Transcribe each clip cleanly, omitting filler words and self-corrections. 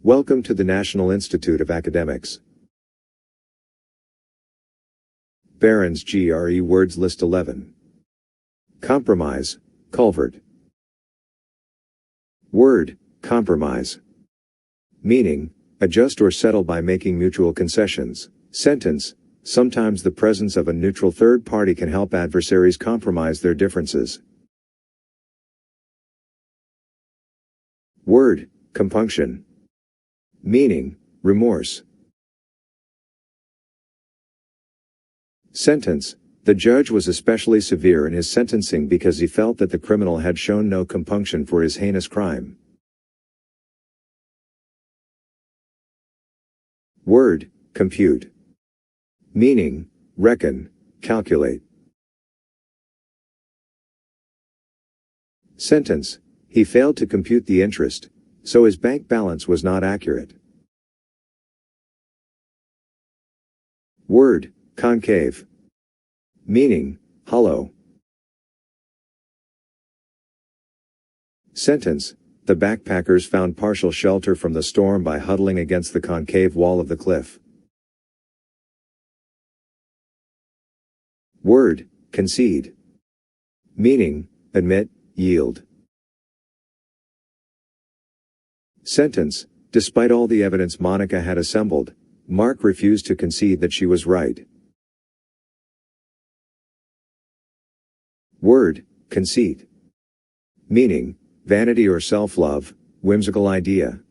Welcome to the National Institute of Academics. Barron'S Gre Words List 11. Compromise, culvert. Word, compromise. Meaning, adjust or settle by making mutual concessions. Sentence, sometimes the presence of a neutral third party can help adversaries compromise their differences. Word, compunction. Meaning, remorse. Sentence, the judge was especially severe in his sentencing because he felt that the criminal had shown no compunction for his heinous crime. Word, compute. Meaning, reckon, calculate. Sentence, he failed to compute the interest, so his bank balance was not accurate. Word, concave. Meaning, hollow. Sentence, the backpackers found partial shelter from the storm by huddling against the concave wall of the cliff. Word, concede. Meaning, admit, yield. Sentence, despite all the evidence Monica had assembled, Mark refused to concede that she was right. Word, conceit. Meaning, vanity or self-love, whimsical idea.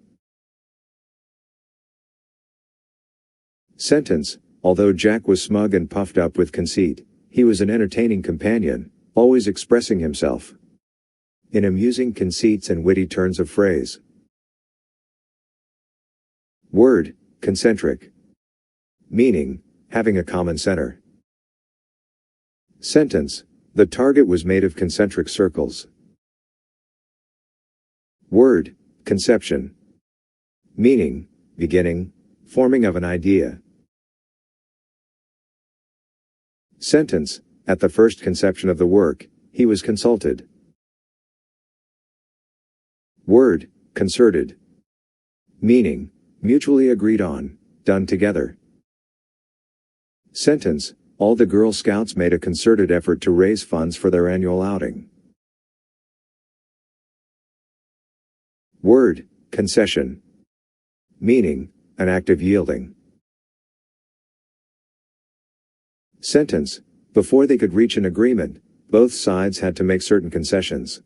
Sentence, although Jack was smug and puffed up with conceit, he was an entertaining companion, always expressing himself in amusing conceits and witty turns of phrase. Word, concentric. Meaning, having a common center. Sentence, the target was made of concentric circles. Word, conception. Meaning, beginning, forming of an idea. Sentence, at the first conception of the work, he was consulted. Word, concerted. Meaning, mutually agreed on, done together. Sentence, all the Girl Scouts made a concerted effort to raise funds for their annual outing. Word, concession. Meaning, an act of yielding. Sentence, before they could reach an agreement, both sides had to make certain concessions.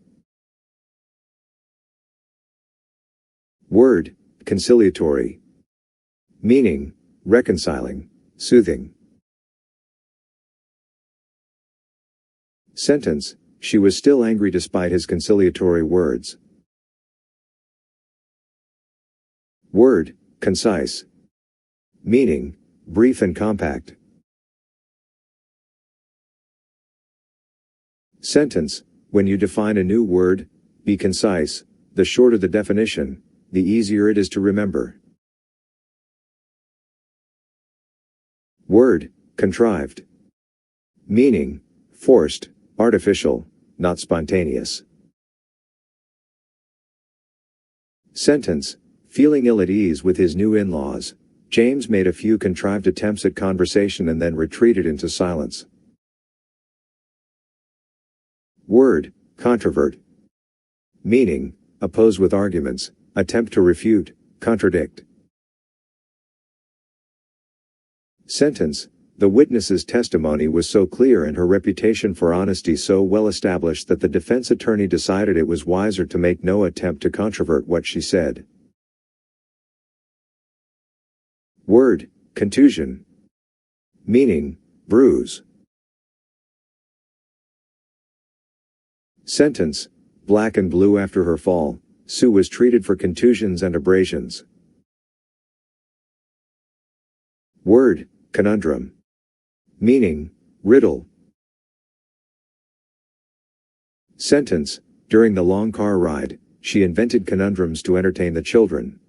Word, conciliatory. Meaning, reconciling, soothing. Sentence, she was still angry despite his conciliatory words. Word, concise. Meaning, brief and compact. Sentence, when you define a new word, be concise. The shorter the definition, the easier it is to remember. Word, contrived. Meaning, forced, artificial, not spontaneous. Sentence, feeling ill at ease with his new in-laws, James made a few contrived attempts at conversation and then retreated into silence. Word, controvert. Meaning, oppose with arguments, attempt to refute, contradict. Sentence, the witness's testimony was so clear and her reputation for honesty so well established that the defense attorney decided it was wiser to make no attempt to controvert what she said. Word, contusion. Meaning, bruise. Sentence, black and blue after her fall, Sue was treated for contusions and abrasions. Word, conundrum. Meaning, riddle. Sentence, during the long car ride, she invented conundrums to entertain the children.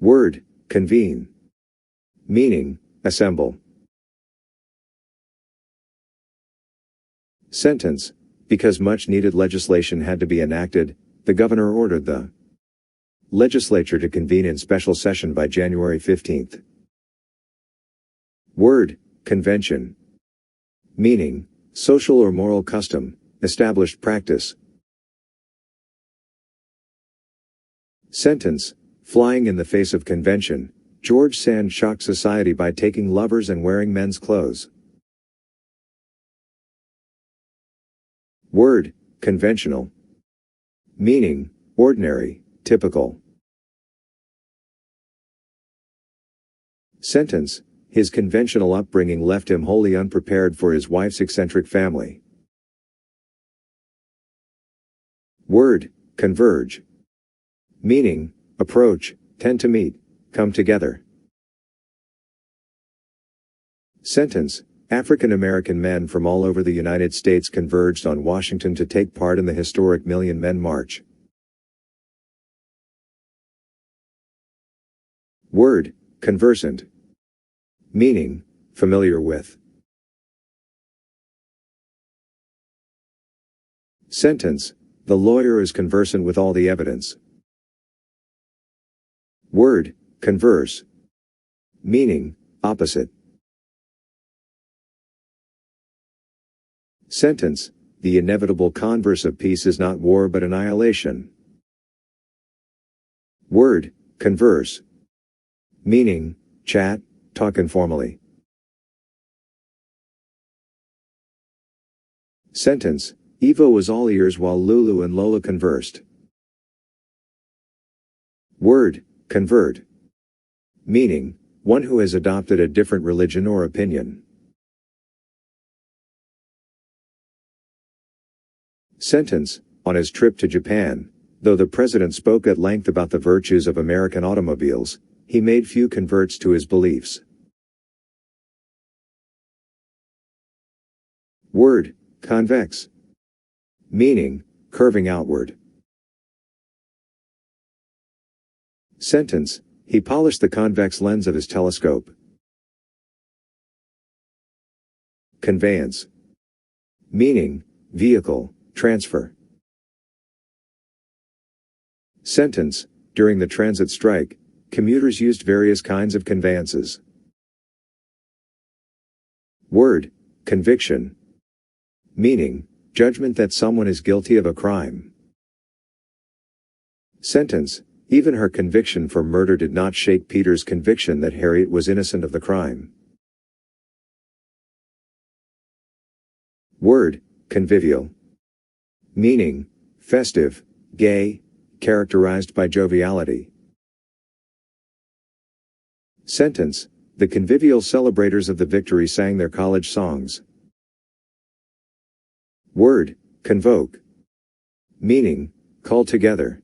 Word, convene. Meaning, assemble. Sentence, because much needed legislation had to be enacted, the governor ordered the legislature to convene in special session by January 15th. Word, convention. Meaning, social or moral custom, established practice. Sentence, flying in the face of convention, George Sand shocked society by taking lovers and wearing men's clothes. Word, conventional. Meaning, ordinary, typical. Sentence, his conventional upbringing left him wholly unprepared for his wife's eccentric family. Word, converge. Meaning, approach, tend to meet, come together. Sentence, African American men from all over the United States converged on Washington to take part in the historic Million Men March. Word, conversant. Meaning, familiar with. Sentence, the lawyer is conversant with all the evidence. Word, converse. Meaning, opposite. Sentence, the inevitable converse of peace is not war but annihilation. Word, converse. Meaning, chat, talk informally. Sentence, Evo was all ears while Lulu and Lola conversed. Word, convert. Meaning, one who has adopted a different religion or opinion. Sentence, on his trip to Japan, though the president spoke at length about the virtues of American automobiles, he made few converts to his beliefs. Word, convex. Meaning, curving outward. Sentence, he polished the convex lens of his telescope. Conveyance. Meaning, vehicle, transfer. Sentence, during the transit strike, commuters used various kinds of conveyances. Word, conviction. Meaning, judgment that someone is guilty of a crime. Sentence, even her conviction for murder did not shake Peter's conviction that Harriet was innocent of the crime. Word, convivial. Meaning, festive, gay, characterized by joviality. Sentence, the convivial celebrators of the victory sang their college songs. Word, convoke. Meaning, call together.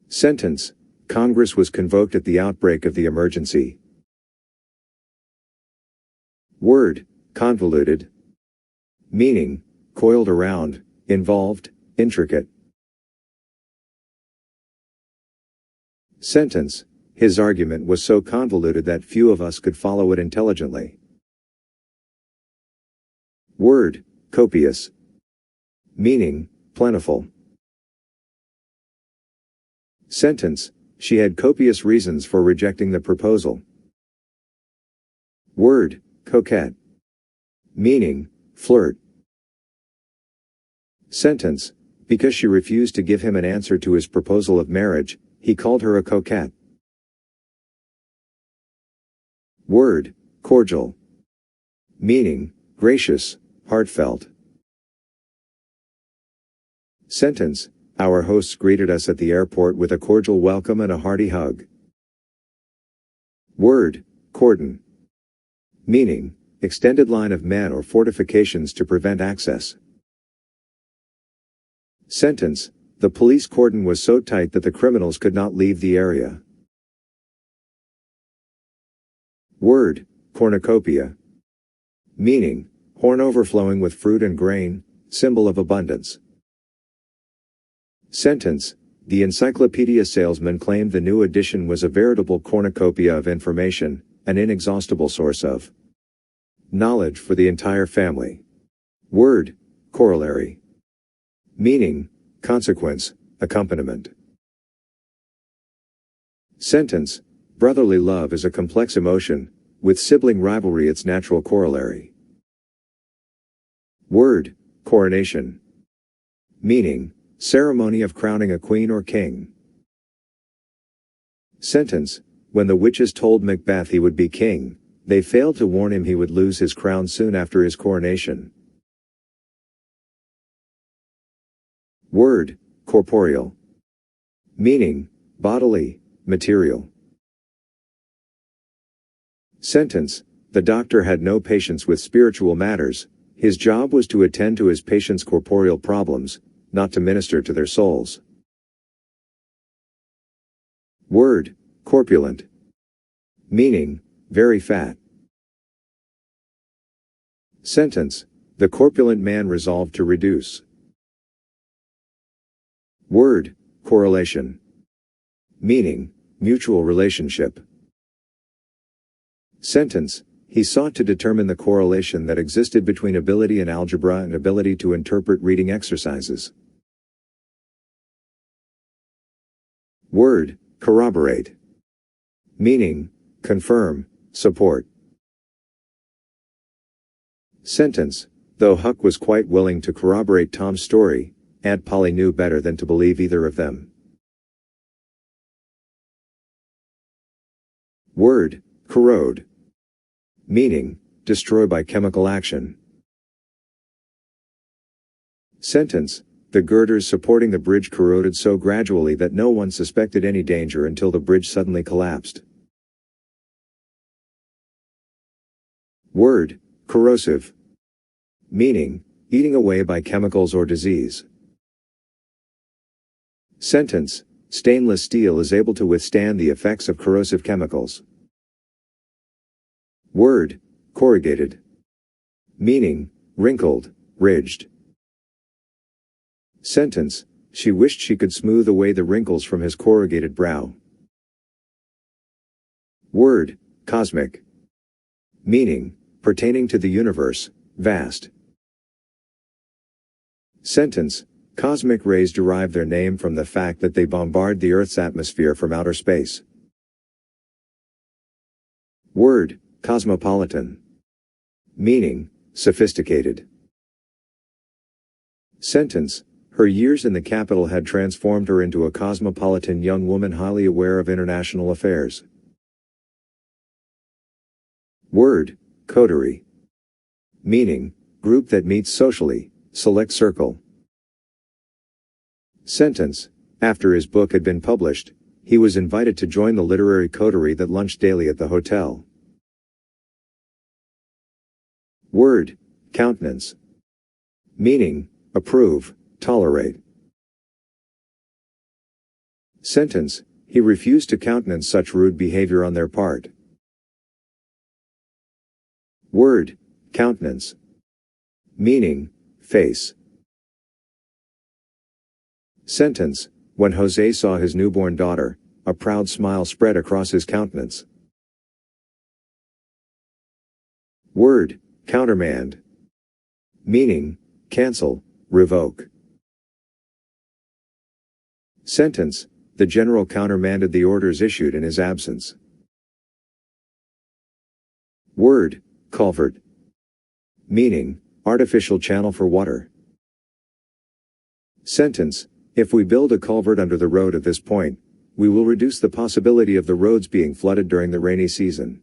Sentence, Congress was convoked at the outbreak of the emergency. Word, convoluted. Meaning, coiled around, involved, intricate. Sentence, his argument was so convoluted that few of us could follow it intelligently. Word, copious. Meaning, plentiful. Sentence, she had copious reasons for rejecting the proposal. Word, coquette. Meaning, flirt. Sentence, because she refused to give him an answer to his proposal of marriage, he called her a coquette. Word, cordial. Meaning, gracious, heartfelt. Sentence, our hosts greeted us at the airport with a cordial welcome and a hearty hug. Word, cordon. Meaning, extended line of men or fortifications to prevent access. Sentence, the police cordon was so tight that the criminals could not leave the area. Word, cornucopia. Meaning, horn overflowing with fruit and grain, symbol of abundance. Sentence, the encyclopedia salesman claimed the new edition was a veritable cornucopia of information, an inexhaustible source of knowledge for the entire family. Word, corollary. Meaning, consequence, accompaniment. Sentence, brotherly love is a complex emotion, with sibling rivalry its natural corollary. Word, coronation. Meaning, ceremony of crowning a queen or king. Sentence, when the witches told Macbeth he would be king, they failed to warn him he would lose his crown soon after his coronation. Word, corporeal. Meaning, bodily, material. Sentence, the doctor had no patience with spiritual matters, his job was to attend to his patients' corporeal problems, not to minister to their souls. Word, corpulent. Meaning, very fat. Sentence, the corpulent man resolved to reduce. Word, correlation. Meaning, mutual relationship. Sentence, he sought to determine the correlation that existed between ability in algebra and ability to interpret reading exercises. Word, corroborate. Meaning, confirm, support. Sentence, though Huck was quite willing to corroborate Tom's story, Aunt Polly knew better than to believe either of them. Word, corrode. Meaning, destroy by chemical action. Sentence, the girders supporting the bridge corroded so gradually that no one suspected any danger until the bridge suddenly collapsed. Word, corrosive. Meaning, eating away by chemicals or disease. Sentence, stainless steel is able to withstand the effects of corrosive chemicals. Word, corrugated. Meaning, wrinkled, ridged. Sentence, she wished she could smooth away the wrinkles from his corrugated brow. Word, cosmic. Meaning, pertaining to the universe, vast. Sentence, cosmic rays derive their name from the fact that they bombard the Earth's atmosphere from outer space. Word, cosmopolitan. Meaning, sophisticated. Sentence, her years in the capital had transformed her into a cosmopolitan young woman highly aware of international affairs. Word, coterie. Meaning, group that meets socially, select circle. Sentence, after his book had been published, he was invited to join the literary coterie that lunched daily at the hotel. Word, countenance. Meaning, approve, tolerate. Sentence, he refused to countenance such rude behavior on their part. Word, countenance. Meaning, face. Sentence, when Jose saw his newborn daughter, a proud smile spread across his countenance. Word, countermand. Meaning, cancel, revoke. Sentence, the general countermanded the orders issued in his absence. Word, culvert. Meaning, artificial channel for water. Sentence, if we build a culvert under the road at this point, we will reduce the possibility of the roads being flooded during the rainy season.